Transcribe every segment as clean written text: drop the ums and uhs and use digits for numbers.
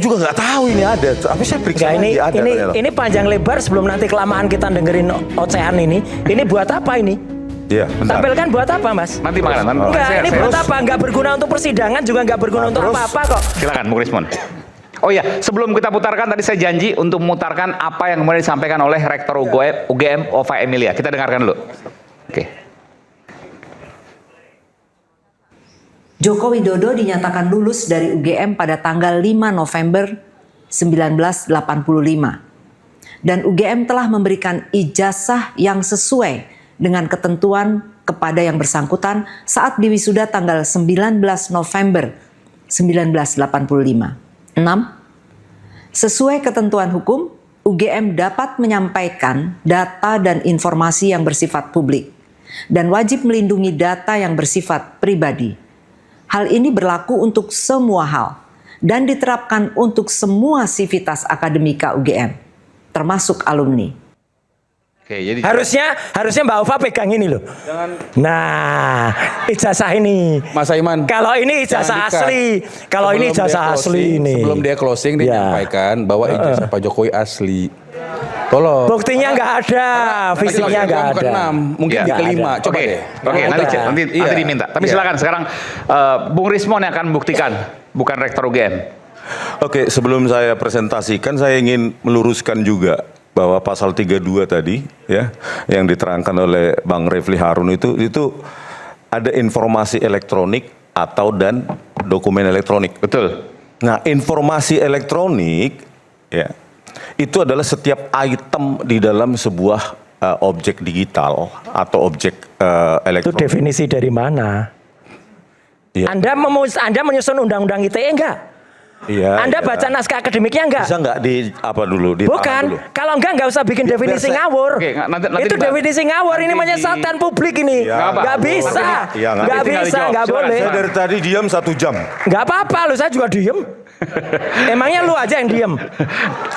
juga nggak tahu ini ada. Tapi saya periksa Enggak, ada. ini panjang lebar sebelum nanti kelamaan kita dengerin ocehan ini. Ini buat apa ini? Iya, bentar. Tampilkan buat apa, Mas? Nanti makanan. Enggak, ini buat apa? Enggak berguna untuk persidangan, juga enggak berguna untuk apa-apa kok. Silakan, Bung Rismon. Oh iya, sebelum kita putarkan tadi saya janji untuk memutarkan apa yang kemudian disampaikan oleh Rektor UGM Ova Emilia. Kita dengarkan dulu. Oke. Joko Widodo dinyatakan lulus dari UGM pada tanggal 5 November 1985. Dan UGM telah memberikan ijazah yang sesuai dengan ketentuan kepada yang bersangkutan saat diwisuda tanggal 19 November 1985. 6. Sesuai ketentuan hukum, UGM dapat menyampaikan data dan informasi yang bersifat publik dan wajib melindungi data yang bersifat pribadi. Hal ini berlaku untuk semua hal dan diterapkan untuk semua sivitas akademika UGM, termasuk alumni. Oke, jadi Harusnya Mbak Ova pegang ini loh. Jangan. Nah, ijazah ini. Mas Aiman. Kalau ini ijazah jangan asli. Kalau ini ijazah asli ini. Sebelum dia closing dia menyampaikan bahwa ijazah Pak Jokowi asli. Tolong. Buktinya nggak ada, fisiknya nggak ada. Mungkin Ya, di kelima. Coba Oke, deh. oke, nanti diminta. Tapi silakan sekarang Bung Rismon yang akan membuktikan, bukan Rektor UGM. Oke, sebelum saya presentasikan saya ingin meluruskan juga bahwa pasal 32 tadi ya yang diterangkan oleh Bang Refli Harun itu ada informasi elektronik atau dan dokumen elektronik. Betul. Nah, informasi elektronik ya itu adalah setiap item di dalam sebuah objek digital atau objek Itu elektronik. definisi dari mana? Ya. Anda menyusun undang-undang ITE enggak? Iya, Anda iya. baca naskah akademiknya enggak? Bisa nggak di apa dulu? Ditahan Bukan, dulu. kalau enggak usah bikin Biar definisi saya- ngawur. Oke, nanti Itu dibahas. definisi ngawur, ini Nanti menyesatkan publik ini. Ya, Nggak bisa, Iya, nggak nggak tinggal bisa, dijawab. nggak Silakan, boleh. Saya dari tadi diam 1 jam. Nggak apa-apa, lu saya juga diem. Emangnya lu aja yang diem?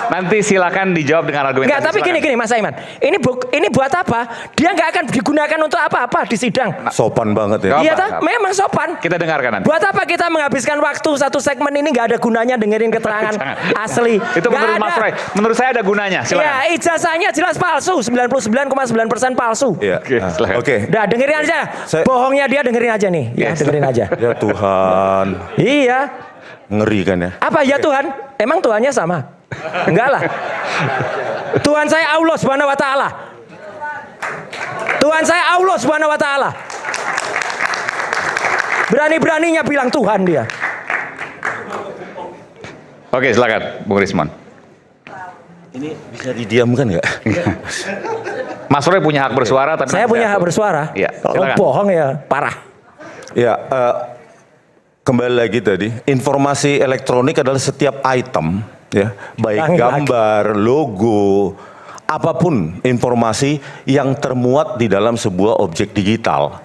Nanti silakan dijawab dengan argumentasi. Enggak, tapi silakan. gini Mas Aiman. Ini buat apa? Dia nggak akan digunakan untuk apa-apa di sidang. Sopan banget ya. Nggak Iya apa, toh? nggak apa. Memang sopan. Kita dengarkan nanti. Buat apa kita menghabiskan waktu satu segmen ini nggak ada gunanya dengerin keterangan Jangan. asli? Itu Nggak menurut ada. Mas Roy. Menurut saya ada gunanya. Silakan. Ya, ijazahnya jelas palsu, 99,9% palsu. Iya. Oke, Nah, silakan. Oke. Udah dengerin aja. Saya- Bohongnya dia dengerin aja nih. Ya, Yes. dengerin aja. Ya Tuhan, Iya. ngeri kan ya. Apa ya Tuhan? Emang Tuhannya sama? Enggak lah. Tuhan saya Allah Subhanahu wa taala. Tuhan saya Allah Subhanahu wa taala. Berani-beraninya bilang Tuhan dia. Oke, silakan Bung Rismon. Ini bisa didiamkan nggak? Mas Roy punya hak bersuara tapi Saya nanti punya hak atur. bersuara. Iya, Kalau silakan. bohong ya parah. Ya, kembali lagi tadi, informasi elektronik adalah setiap item, ya, baik Ulangi gambar, logo, apapun informasi yang termuat di dalam sebuah objek digital.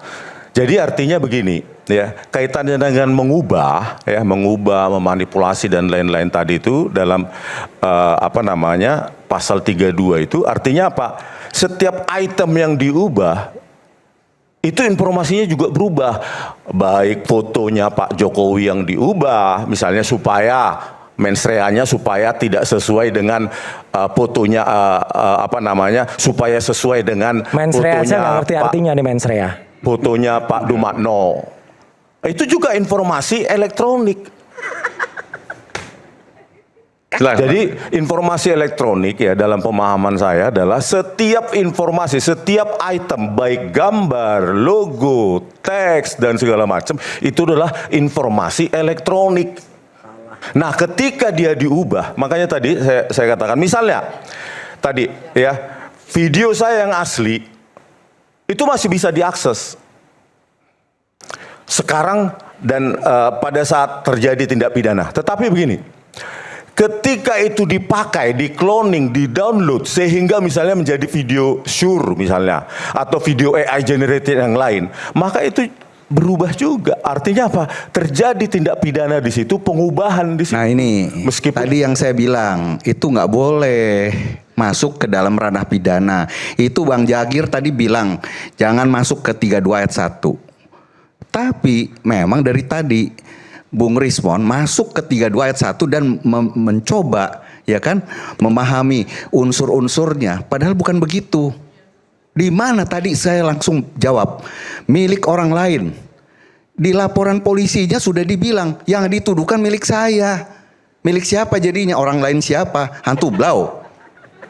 Jadi artinya begini, ya, kaitannya dengan mengubah, ya, memanipulasi dan lain-lain tadi itu dalam pasal 32 itu artinya apa? Setiap item yang diubah itu informasinya juga berubah, baik fotonya Pak Jokowi yang diubah, misalnya supaya mensreanya supaya tidak sesuai dengan fotonya supaya sesuai dengan Mensrea saya nggak ngerti artinya nih mensrea. fotonya Pak Dumatno. Itu juga informasi elektronik. Silakan. Jadi informasi elektronik ya dalam pemahaman saya adalah setiap informasi, setiap item baik gambar, logo, teks dan segala macam itu adalah informasi elektronik. Nah, ketika dia diubah, makanya tadi saya katakan misalnya tadi ya, video saya yang asli itu masih bisa diakses. Sekarang dan pada saat terjadi tindak pidana. Tetapi begini, ketika itu dipakai, di cloning, di download sehingga misalnya menjadi video Shure misalnya atau video AI generated yang lain, maka itu berubah juga. Artinya apa? Terjadi tindak pidana di situ, pengubahan di situ. Nah ini, Meskipun- tadi yang saya bilang itu nggak boleh masuk ke dalam ranah pidana. Itu Bang Jagir tadi bilang jangan masuk ke 32 ayat 1. Tapi memang dari tadi Bung Rismon masuk ke 32 ayat 1 dan mencoba ya kan memahami unsur-unsurnya, padahal bukan begitu. Di mana tadi saya langsung jawab, milik orang lain. Di laporan polisinya sudah dibilang yang dituduhkan milik saya. Milik siapa jadinya? Orang lain siapa? Hantu blau.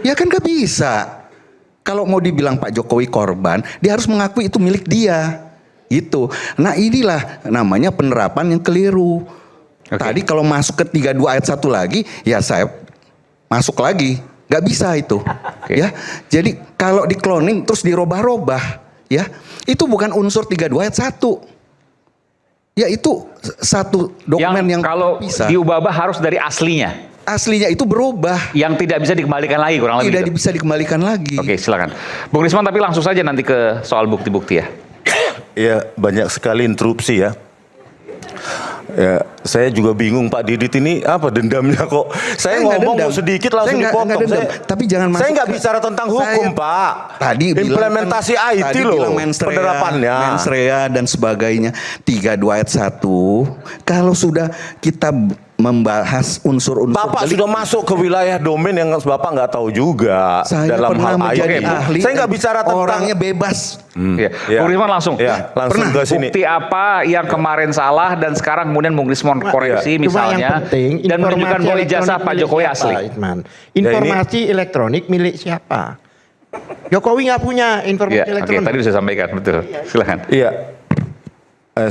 Ya kan gak bisa. Kalau mau dibilang Pak Jokowi korban, dia harus mengakui itu milik dia. Gitu. Nah inilah namanya penerapan yang keliru. Tadi kalau masuk ke 32 ayat 1 lagi, ya saya masuk lagi. Gak bisa itu. Ya. Jadi kalau di cloning terus dirubah-rubah, ya, itu bukan unsur 32 ayat 1. Ya itu satu dokumen yang kalau bisa. diubah-ubah harus dari aslinya. Aslinya itu berubah. Yang tidak bisa dikembalikan lagi, kurang lebih. Tidak gitu. bisa dikembalikan lagi. Oke, silakan. Bung Rismon, tapi langsung saja nanti ke soal bukti-bukti ya. Ya, banyak sekali interupsi ya. Ya, saya juga bingung Pak Didit ini apa dendamnya kok. Saya nggak ngomong dendam. sedikit langsung Saya nggak dipotong. dendam. Tapi jangan masuk saya nggak ke- bicara tentang hukum, saya- Pak. Tadi implementasi bilang, IT tadi loh, bilang penerapannya. mensrea dan sebagainya. 32 ayat 1. Kalau sudah kita membahas unsur-unsur Bapak delik, sudah masuk ke wilayah domain yang Bapak nggak tahu juga saya dalam pernah hal menjadi IT. ahli. Saya nggak dan bicara tentang orangnya bebas. Ya. Ya. Bung Rismon langsung. Ya, langsung Pernah ke sini. Bukti apa yang kemarin salah dan sekarang kemudian Bung Rismon koreksi Cuma misalnya yang penting, dan menunjukkan informasi bahwa ijazah elektronik Pak milik Jokowi siapa, asli. Itman? Informasi elektronik milik siapa? Jokowi nggak punya informasi Ya, oke, elektronik. tadi sudah sampaikan, betul. Silakan. Iya.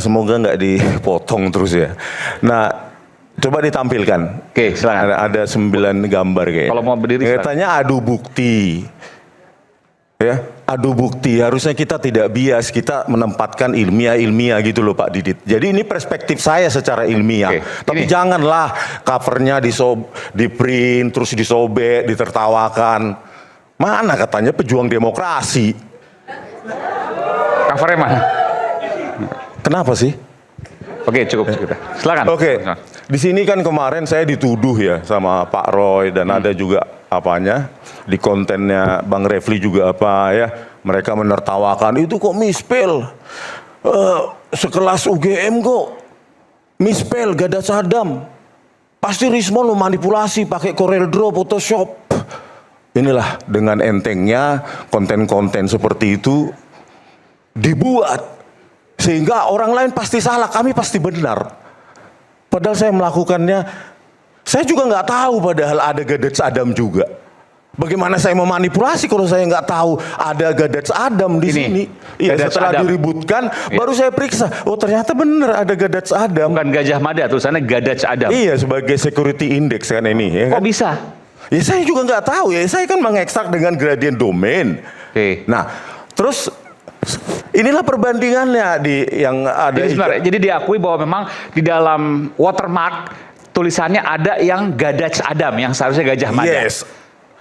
Semoga nggak dipotong terus ya. Nah, coba ditampilkan. Oke, silakan. Ada 9 gambar kayaknya. Kalau mau berdiri, silakan. Katanya adu bukti. Ya, adu bukti. Harusnya kita tidak bias, kita menempatkan ilmiah gitu loh Pak Didit. Jadi ini perspektif saya secara ilmiah. Oke, Tapi ini. janganlah covernya di print terus disobek, ditertawakan. Mana katanya pejuang demokrasi? Covernya mana? Kenapa sih? Oke, cukup. Silakan. Oke, di sini kan kemarin saya dituduh ya sama Pak Roy dan ada juga apanya di kontennya Bang Refli juga apa ya, mereka menertawakan itu kok mispel. Sekelas UGM kok mispel gak ada Sadam. Pasti Rismon memanipulasi pakai Corel Draw, Photoshop. Inilah dengan entengnya konten-konten seperti itu dibuat sehingga orang lain pasti salah, kami pasti benar. Padahal saya melakukannya, saya juga nggak tahu padahal ada Gadets Adam juga. Bagaimana saya memanipulasi kalau saya nggak tahu ada Gadets Adam di Ini, sini? Iya, Gadets setelah Adam. diributkan, Iya. baru saya periksa. Oh ternyata benar ada Gadets Adam. Bukan Gajah Mada, tulisannya Gadaj Adam. Iya, sebagai security index kan ini. Ya Kok kan? bisa? Ya saya juga nggak tahu ya. Saya kan mengekstrak dengan gradient domain. Oke. Nah, terus inilah perbandingannya yang ada. Jadi sebenarnya, jadi diakui bahwa memang di dalam watermark tulisannya ada yang Gadaj Adam yang seharusnya Gajah Mada. Yes.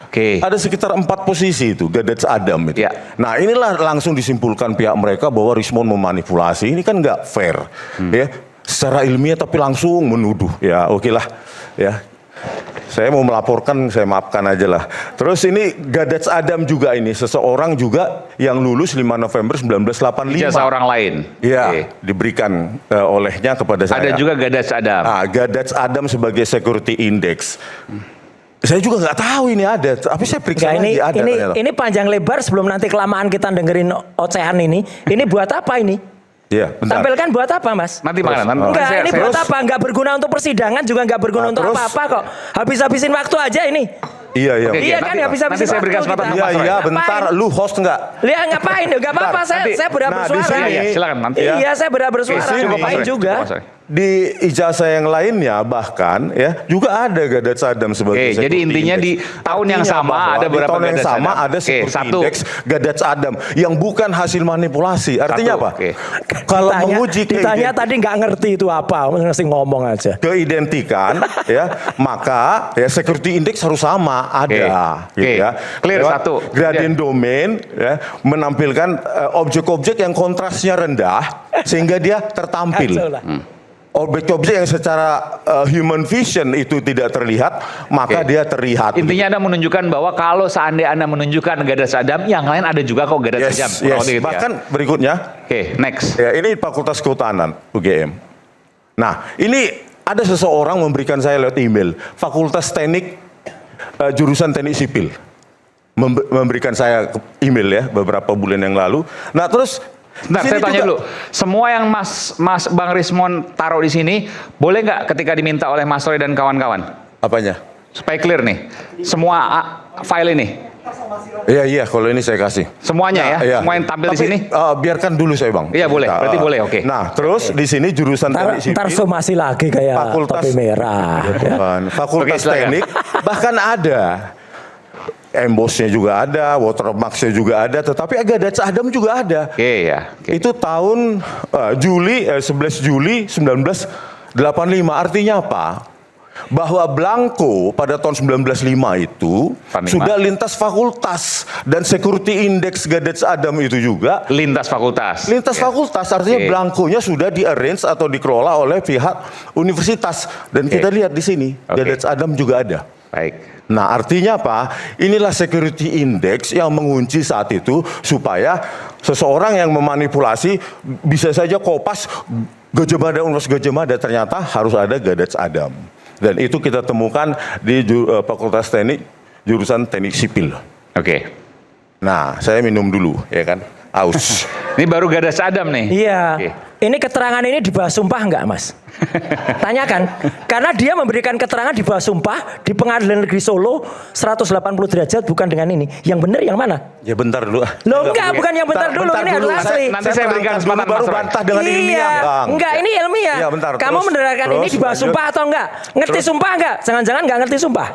Oke. Ada sekitar 4 posisi itu Gadets Adam itu. Ya. Nah inilah langsung disimpulkan pihak mereka bahwa Rismon memanipulasi. Ini kan nggak fair, ya. Secara ilmiah tapi langsung menuduh. Ya oke lah, ya. Saya mau melaporkan, saya maafkan aja lah. Terus ini Gadets Adam juga ini seseorang juga yang lulus 5 November 1985. Ijazah orang lain. Iya, Oke. diberikan olehnya kepada saya. Ada juga Gadaj Adam. Gadets Adam sebagai security index. Saya juga nggak tahu ini ada, tapi saya periksa Enggak, lagi ada. ternyata. ini panjang lebar sebelum nanti kelamaan kita dengerin ocehan ini. Ini buat apa ini? Iya, bentar. Tampilkan buat apa, Mas? Nanti mana? Enggak, ini buat terus- apa? Enggak berguna untuk persidangan, juga enggak berguna Nah, untuk terus- apa-apa kok. Habis-habisin waktu aja ini. Iya, iya. Oke, Iya kan, nanti- nggak bisa nanti saya berikan waktu kesempatan kita. ke Iya, Mas Roy. iya, Ngapain? bentar. Lu host nggak? Lihat ngapain? Enggak apa-apa, Nanti- saya berhak Nah, di bersuara. sini- Iya, silakan nanti. Iya, saya berhak bersuara. Di sini- Ngapain juga? Mas Roy. Di ijazah yang lainnya bahkan ya juga ada Gadets Adam sebagai Oke, jadi security intinya index. di tahun yang Artinya sama bahwa ada di beberapa tahun yang Gadets sama Adam. ada Oke, security satu. index Gadets Adam yang bukan hasil manipulasi. Artinya Satu, apa? oke. Kalau Ditanya- menguji ditanya tadi nggak ngerti itu apa, mesti ngomong aja. keidentikan ya maka ya security index harus sama ada Oke. gitu Oke. ya. Clear, Lewat satu. Gradient domain ya menampilkan objek-objek yang kontrasnya rendah sehingga dia tertampil. Kacau lah. Objek-objek yang secara human vision itu tidak terlihat, maka Oke. dia terlihat. Intinya Anda menunjukkan bahwa kalau seandainya Anda menunjukkan Gadaj Adam, yang lain ada juga kok Gadaj Yes, Adam. yes. Kurang lebih gitu ya. Bahkan berikutnya, Oke, next. ya ini Fakultas Kehutanan UGM. Nah, ini ada seseorang memberikan saya lewat email, Fakultas Teknik jurusan Teknik Sipil. Memberikan saya email ya beberapa bulan yang lalu. Nah, terus Nah, di sini saya tanya juga- dulu, semua yang Mas Bang Rismon taruh di sini, boleh nggak ketika diminta oleh Mas Roy dan kawan-kawan? Apanya? Supaya clear nih, semua file ini, Iya, kalau ini saya kasih. semuanya ya, Iya. semua yang tampil di Tapi, sini. biarkan dulu saya bang. Iya, boleh. Berarti boleh, oke. Nah terus di sini jurusan teknik sipil. Ntar somasi lagi kayak Fakultas- topi merah. ya. Bukan. Fakultas Oke, silakan. teknik bahkan ada. Embossnya juga ada, watermarksnya juga ada, tetapi Gadats Adam juga ada. Oke ya. Oke. Itu tahun 11 Juli 1985. Artinya apa? Bahwa Blanco pada tahun 1905 itu 85. sudah lintas fakultas dan security index Gadats Adam itu juga Lintas fakultas. lintas fakultas, artinya Oke. Blanco-nya sudah di-arrange atau dikelola oleh pihak universitas. Dan kita lihat di sini, Oke. Gadats Adam juga ada. Baik. Nah artinya apa? Inilah security index yang mengunci saat itu supaya seseorang yang memanipulasi bisa saja kopas Gajah Mada, Universitas Gajah Mada, ternyata harus ada Gadats Adam. Dan itu kita temukan di Fakultas Teknik jurusan Teknik Sipil. Oke. Nah saya minum dulu ya kan, aus. Ini baru Gadats Adam nih. Iya. Oke. Ini keterangan ini di bawah sumpah enggak, Mas? Tanyakan. Karena dia memberikan keterangan di bawah sumpah di Pengadilan Negeri Solo 180 derajat bukan dengan ini. Yang benar yang mana? Ya bentar dulu. Loh enggak, bukan yang bentar dulu, ini harus asli. Nanti saya berikan terangkan dulu, kesempatan baru Mas Roy. bantah dengan ilmiah, Iya, Bang. enggak ini ilmiah. Iya, bentar, Kamu terus, menerangkan ini terus, di bawah lanjut. sumpah atau enggak? Ngerti sumpah enggak? Jangan-jangan enggak ngerti sumpah.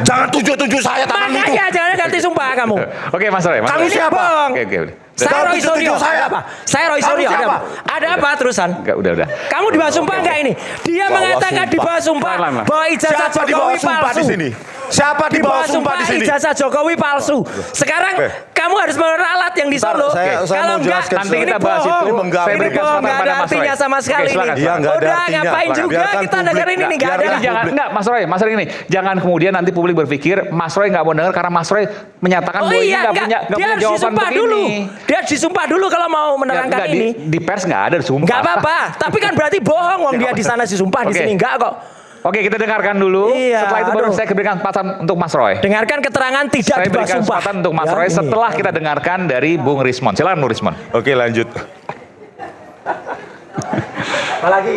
Jangan tunjuk-tunjuk saya tangan itu. Makanya jangan ngerti sumpah kamu. Oke Mas Roy. Mas Kamu Roy. siapa? Bang. Oke udah. Saya Jangan Roy tunjuk-tunjuk Suryo. saya. Ada apa? Saya Roy Kamu Suryo. Ada siapa? apa? Ada apa terusan? Enggak, udah. Kamu di bawah sumpah enggak ini? Dia Bawah mengatakan di sumpah. bawah sumpah Lama. bahwa ijazah Siapa di bawah Jokowi sumpah di palsu. sini? Siapa di bawah sumpah di sini? ijazah Jokowi palsu. Sekarang Oke. kamu harus meralat yang di Bentar, Solo. saya Kalau mau enggak, jelaskan Nanti ini kita bahas bohong. itu. mengganggu. Saya Ini berikan bohong, kesempatan nggak ada pada Mas Roy. artinya sama Oke, sekali silakan, ini. Iya, nggak ada Udah artinya. ngapain juga Biarkan kita publik. dengerin ini nggak ada. Biarkan Jangan, enggak, Mas Roy ini jangan kemudian nanti publik berpikir Mas Roy nggak mau dengar karena Mas Roy menyatakan Oh bahwa ini iya, nggak enggak. punya Dia harus jawaban disumpah untuk dulu. ini. Dia harus disumpah dulu kalau mau menerangkan Nggak, ini. di pers nggak ada sumpah. Enggak apa-apa, tapi kan berarti bohong wong dia di sana disumpah di Oke. sini enggak kok. Oke, kita dengarkan dulu. Iya, Setelah itu baru aduh. saya berikan kesempatan untuk Mas Roy. Dengarkan keterangan tidak Saya di bawah berikan sumpah. kesempatan untuk Mas Ya, Roy ini. setelah kita dengarkan dari Bung Rismon. Silakan Bung Rismon. Oke lanjut. Apalagi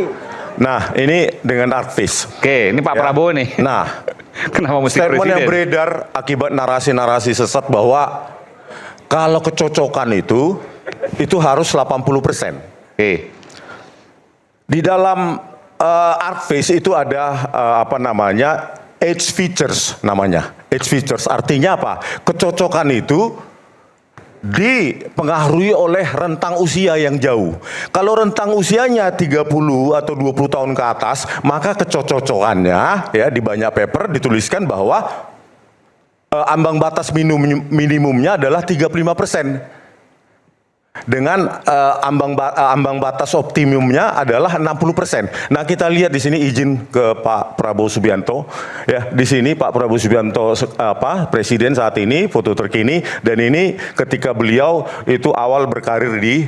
Nah ini dengan artis. Oke, ini Pak Ya. Prabowo nih. Nah Kenapa mesti statement yang presiden? beredar akibat narasi-narasi sesat bahwa kalau kecocokan itu harus 80%. Oke. Di dalam Artface itu ada apa namanya age features namanya. Age features artinya apa? Kecocokan itu dipengaruhi oleh rentang usia yang jauh. Kalau rentang usianya 30 atau 20 tahun ke atas, maka kecocokannya ya di banyak paper dituliskan bahwa ambang batas minimumnya adalah 35%. Dengan ambang batas optimumnya adalah 60%. Nah kita lihat di sini izin ke Pak Prabowo Subianto, ya di sini Pak Prabowo Subianto presiden saat ini foto terkini dan ini ketika beliau itu awal berkarir di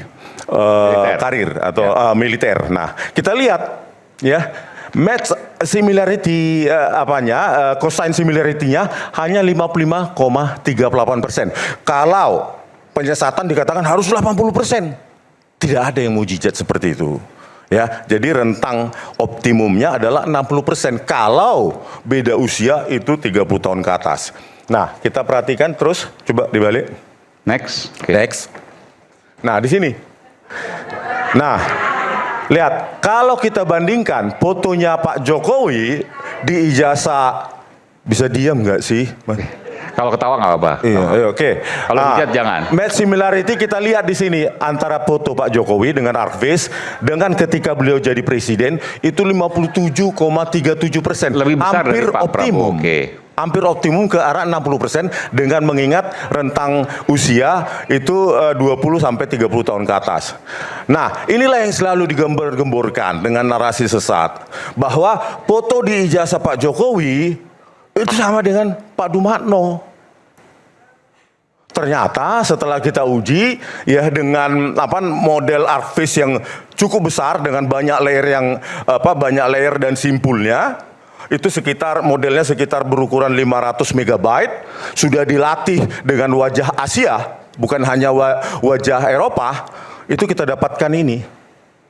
karir atau militer. Nah kita lihat ya match similarity cosine similarity-nya hanya 55,38%. Kalau penyesatan dikatakan harus 80%. Tidak ada yang mujizat seperti itu. Ya, jadi rentang optimumnya adalah 60% kalau beda usia itu 30 tahun ke atas. Nah, kita perhatikan terus coba dibalik. Next. Oke. Next. Nah, di sini. Nah, lihat, kalau kita bandingkan fotonya Pak Jokowi di ijazah, bisa diam nggak sih? Kalau ketawa nggak apa-apa. Iya, oke. Kalau hujat jangan. Match similarity kita lihat di sini antara foto Pak Jokowi dengan Artface dengan ketika beliau jadi presiden itu 57,37%. Lebih besar dari hampir Pak optimum. Prabowo, oke. Hampir optimum ke arah 60% dengan mengingat rentang usia itu 20 sampai 30 tahun ke atas. Nah, inilah yang selalu digembar-gemborkan dengan narasi sesat bahwa foto di ijazah Pak Jokowi itu sama dengan Pak Dumatno. ternyata setelah kita uji ya dengan model ArcFish yang cukup besar dengan banyak layer dan simpulnya, itu modelnya sekitar berukuran 500 megabyte, sudah dilatih dengan wajah Asia, bukan hanya wajah Eropa, itu kita dapatkan ini.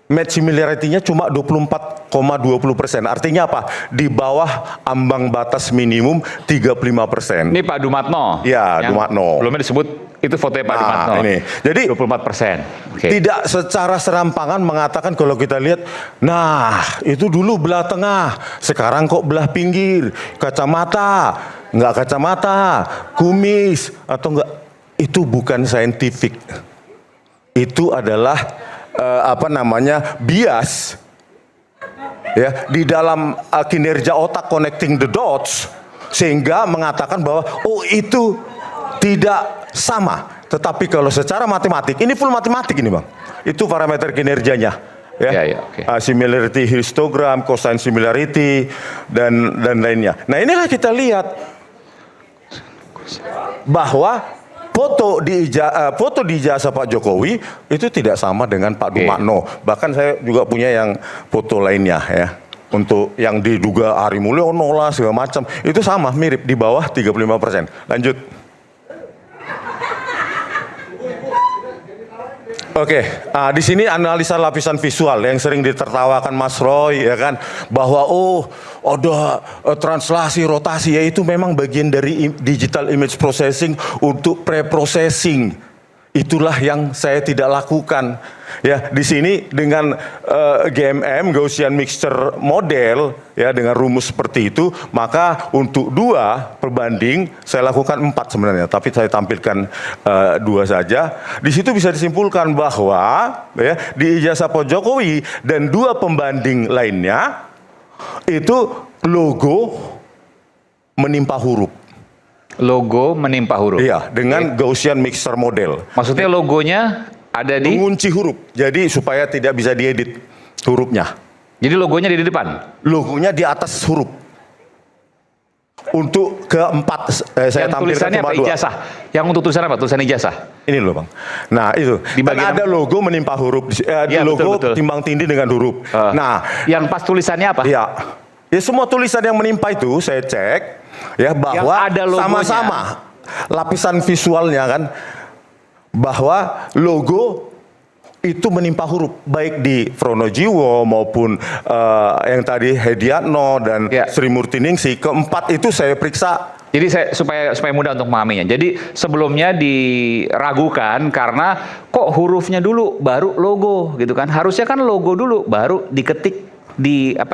Match similarity-nya cuma 24,20%. Artinya apa? Di bawah ambang batas minimum 35%. Ini Pak Dumatno. Ya, Dumatno. Belumnya disebut itu fotonya Pak Dumatno. Ini. Jadi 24%. Oke. tidak secara serampangan mengatakan kalau kita lihat, nah itu dulu belah tengah, sekarang kok belah pinggir, kacamata, nggak kacamata, kumis atau enggak, itu bukan scientific. Itu adalah bias ya di dalam kinerja otak connecting the dots, sehingga mengatakan bahwa oh itu tidak sama. Tetapi kalau secara matematik, ini full matematik ini Bang, itu parameter kinerjanya ya, oke. Similarity histogram, cosine similarity dan lainnya. Nah inilah kita lihat bahwa foto di ijazah Pak Jokowi itu tidak sama dengan Pak Dumatno. Bahkan saya juga punya yang foto lainnya ya. Untuk yang diduga Ari Mulyono lah segala macam, itu sama, mirip, di bawah 35%. Lanjut. Oke, di sini analisa lapisan visual yang sering ditertawakan Mas Roy ya kan, bahwa ada translasi rotasi, ya itu memang bagian dari digital image processing untuk pre-processing. Itulah yang saya tidak lakukan. Ya, di sini dengan GMM Gaussian Mixture Model ya, dengan rumus seperti itu, maka untuk 2 perbanding saya lakukan 4 sebenarnya, tapi saya tampilkan 2 saja. Di situ bisa disimpulkan bahwa ya, di ijazah Pak Jokowi dan 2 pembanding lainnya itu logo menimpa huruf. Logo menimpa huruf. Iya, dengan Gaussian Mixture Model. Maksudnya logonya ada di? Mengunci huruf, jadi supaya tidak bisa diedit hurufnya. Jadi logonya di depan? Logonya di atas huruf. Untuk keempat, saya yang tampilkan tulisannya cuma apa? 2. Ijazah? Yang untuk tulisan apa? Tulisan ijazah? Ini loh Bang. Nah itu, Di kan bagian ada logo menimpa huruf, Iya, logo betul. timbang tindih dengan huruf. Nah, yang pas tulisannya apa? ya semua tulisan yang menimpa itu saya cek ya, bahwa Yang ada logonya. sama-sama lapisan visualnya kan, bahwa logo itu menimpa huruf, baik di Fronojiwo maupun yang tadi Hediatno dan Sri Murtiningsih. Keempat itu saya periksa. Jadi supaya mudah untuk memahaminya. Jadi sebelumnya diragukan karena kok hurufnya dulu baru logo gitu kan. Harusnya kan logo dulu baru diketik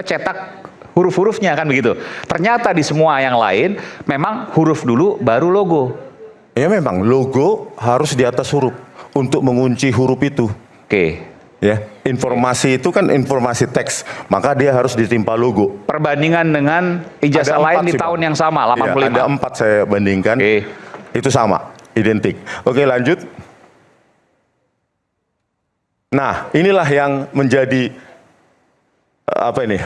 cetak huruf-hurufnya kan begitu. Ternyata di semua yang lain memang huruf dulu baru logo. Ya memang logo harus di atas huruf untuk mengunci huruf itu. Oke. Ya, informasi itu kan informasi teks, maka dia harus ditimpa logo. Perbandingan dengan ijazah Ada lain 4 di sih, tahun Bang. yang sama, 85. Ya, ada 4 saya bandingkan. Oke. Itu sama, identik. Oke, lanjut. Nah, inilah yang menjadi apa ini?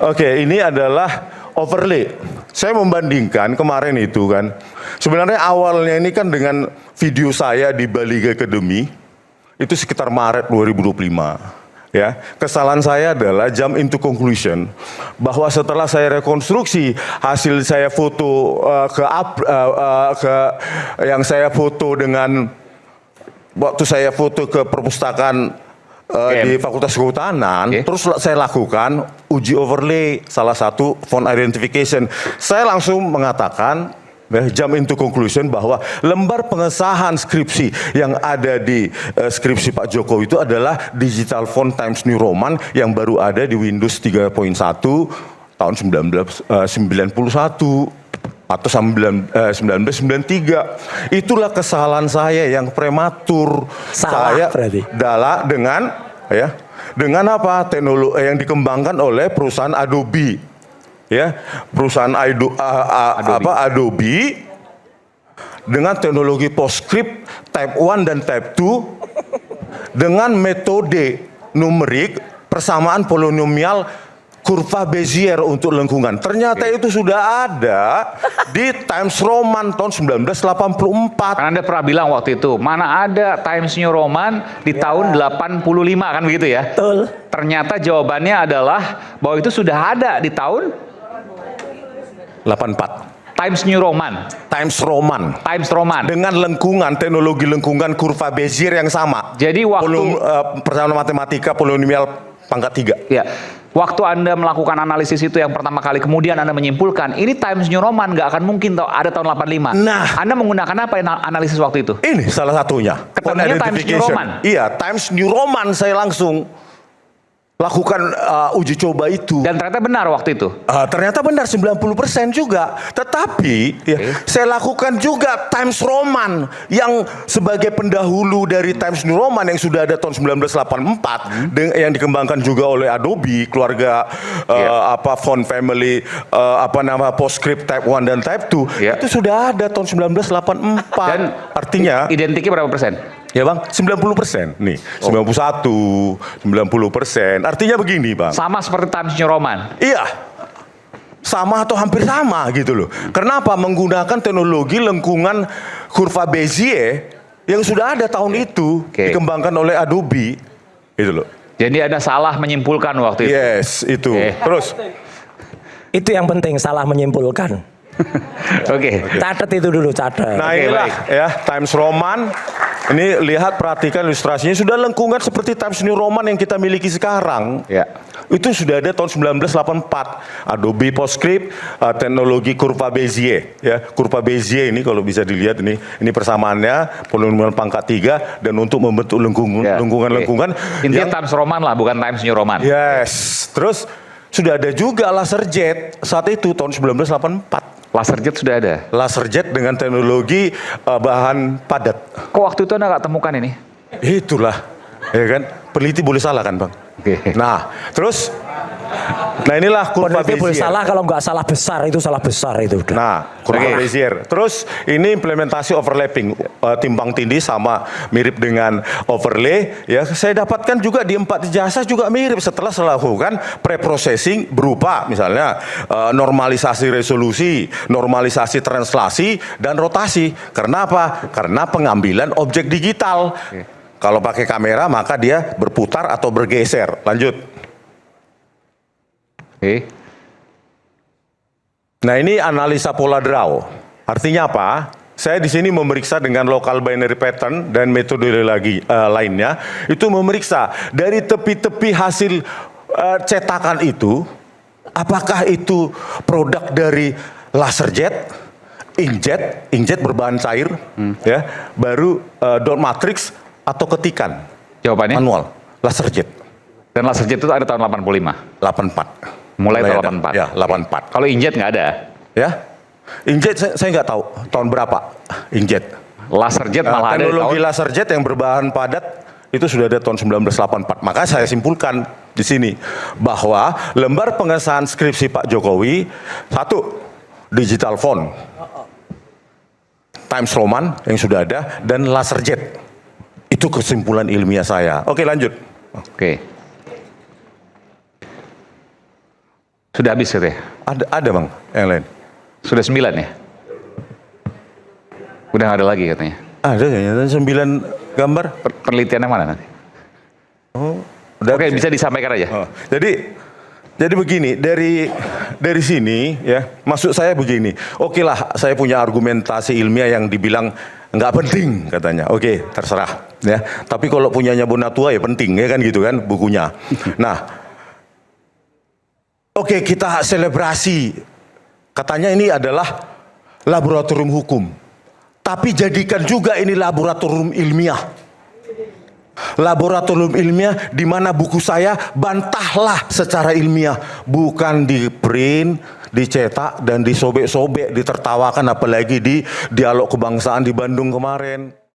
Oke, ini adalah overlay. Saya membandingkan kemarin itu kan. Sebenarnya awalnya ini kan dengan video saya di Bali Academy, itu sekitar Maret 2025. Ya, kesalahan saya adalah jump into conclusion bahwa setelah saya rekonstruksi hasil saya foto yang saya foto dengan waktu saya foto ke perpustakaan di Fakultas Kehutanan, terus saya lakukan uji overlay salah satu font identification. Saya langsung mengatakan, jump into conclusion bahwa lembar pengesahan skripsi yang ada di skripsi Pak Jokowi itu adalah digital font Times New Roman yang baru ada di Windows 3.1 tahun 1991. Atau 1993. Itulah kesalahan saya yang prematur. Salah saya berarti. Dengan apa? Teknologi yang dikembangkan oleh perusahaan Adobe. Ya, perusahaan Adobe dengan teknologi PostScript Type 1 dan Type 2 dengan metode numerik persamaan polinomial kurva Bezier untuk lengkungan. Ternyata itu sudah ada di Times Roman tahun 1984. Kan Anda pernah bilang waktu itu, mana ada Times New Roman di tahun 85 kan begitu ya? Betul. Ternyata jawabannya adalah bahwa itu sudah ada di tahun 84. Times New Roman. Times Roman. Times Roman. Dengan lengkungan, teknologi lengkungan kurva Bezier yang sama. Jadi waktu persamaan matematika polinomial pangkat 3. ya, waktu Anda melakukan analisis itu yang pertama kali, kemudian Anda menyimpulkan ini Times New Roman nggak akan mungkin ada tahun 85. Nah. Anda menggunakan apa analisis waktu itu? Ini salah satunya. Ketemunya Times New Roman. Iya, Times New Roman saya langsung lakukan uji coba itu. Dan ternyata benar waktu itu. Ternyata benar 90% juga. Tetapi ya, saya lakukan juga Times Roman yang sebagai pendahulu dari Times New Roman yang sudah ada tahun 1984 yang dikembangkan juga oleh Adobe, keluarga font family PostScript Type 1 dan Type 2 itu sudah ada tahun 1984. Dan artinya identiknya berapa persen? ya Bang, 90% nih, 91, 90%. Artinya begini Bang. Sama seperti Times New Roman. Iya, sama atau hampir sama gitu loh. Kenapa? Menggunakan teknologi lengkungan kurva Bezier yang sudah ada tahun itu, dikembangkan oleh Adobe, gitu loh. Jadi Anda salah menyimpulkan waktu itu. Yes, itu. Terus? Itu yang penting, salah menyimpulkan. Oke. Catat itu dulu, catat. Nah inilah ya Times Roman. Ini lihat, perhatikan ilustrasinya, sudah lengkungan seperti Times New Roman yang kita miliki sekarang. Ya. Itu sudah ada tahun 1984. Adobe PostScript, teknologi kurva Bezier. Ya, kurva Bezier ini kalau bisa dilihat ini persamaannya polinomial pangkat 3 dan untuk membentuk lengkungan-lengkungan. Intinya Times Roman lah, bukan Times New Roman. Yes. Terus sudah ada juga LaserJet saat itu tahun 1984. LaserJet sudah ada. LaserJet dengan teknologi bahan padat. Kok waktu itu Anda nggak temukan ini? Itulah, ya kan? Peneliti boleh salah kan, Bang? Nah, terus, nah inilah kurva Peneliti boleh Bezier. salah, kalau nggak salah besar, itu salah besar itu. Nah, kurva Bezier. Terus ini implementasi overlapping, timbang tindih sama mirip dengan overlay. Ya, saya dapatkan juga di 4 ijazah juga mirip setelah saya lakukan preprocessing berupa misalnya normalisasi resolusi, normalisasi translasi dan rotasi. Karena apa? Karena pengambilan objek digital. Kalau pakai kamera maka dia berputar atau bergeser. Lanjut. Nah ini analisa pola draw. Artinya apa? Saya di sini memeriksa dengan local binary pattern dan metodologi lainnya. Itu memeriksa dari tepi-tepi hasil cetakan itu, apakah itu produk dari LaserJet, inkjet berbahan cair, ya, baru dot matrix atau ketikan. Jawabannya? Manual, LaserJet. Dan LaserJet itu ada tahun 85. 84. Mulai tahun 84. Ya, 84. Kalau inkjet nggak ada. Ya, inkjet saya nggak tahu tahun berapa inkjet. LaserJet malah ada di Teknologi tahun LaserJet yang berbahan padat itu sudah ada tahun 1984. Maka saya simpulkan di sini bahwa lembar pengesahan skripsi Pak Jokowi, 1, digital font, Times Roman yang sudah ada, dan LaserJet. Itu kesimpulan ilmiah saya. Oke, lanjut. Oke. Sudah habis katanya? Ada Bang, yang lain. Sudah 9 ya? Udah nggak ada lagi katanya. Ada kayaknya 9 gambar. Penelitiannya mana nanti? Udah. Oke, bisa disampaikan aja. Oh, jadi begini, dari sini ya, maksud saya begini. Oke lah, saya punya argumentasi ilmiah yang dibilang nggak penting katanya. Oke, terserah ya. Tapi kalau punyanya Bonatua ya penting ya kan gitu kan bukunya. Nah, oke, kita selebrasi. Katanya ini adalah laboratorium hukum. Tapi jadikan juga ini laboratorium ilmiah. Laboratorium ilmiah di mana buku saya bantahlah secara ilmiah, bukan di print, dicetak dan disobek-sobek, ditertawakan apalagi di dialog kebangsaan di Bandung kemarin.